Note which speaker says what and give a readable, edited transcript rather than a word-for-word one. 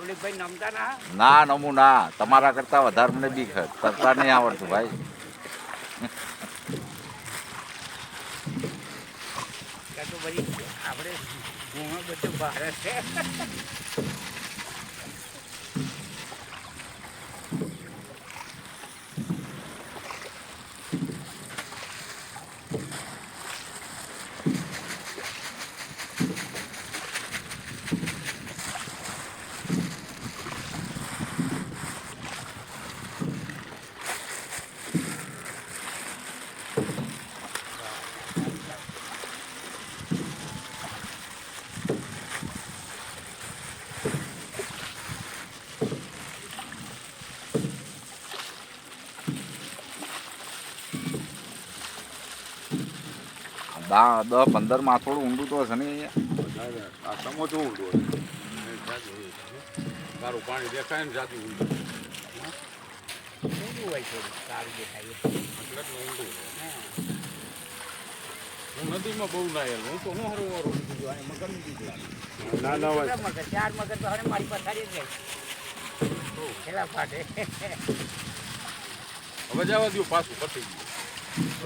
Speaker 1: પબ્લિકભાઈ નમતા ના
Speaker 2: ના નમું ના તમારા કરતા વધારે મને બીક છે તરતા નહીં આવડતું ભાઈ
Speaker 1: કાં તો બધી આપણે ગુણો બધું ભારત છે
Speaker 2: દા 10-15 માં થોડું ઊંડું તો હશે ને અહીંયા
Speaker 3: આ સમોસો ઊંડું તારું પાણી દેખાય ને જાતું ઊંડું
Speaker 1: ઊંડું હોય થોડું સારું દેખાય
Speaker 3: એટલે જ ઊંડું હું નદીમાં બહુ નાયેલ હું તો હું હરું હરું મગરનું બીજ લાગે ના ના હોય
Speaker 1: મગર 4 મગર તો હવે મારી પથારી જ ગઈ ખેલા ફાટે
Speaker 3: હવે જવા દઉં પાછું પતી ગયું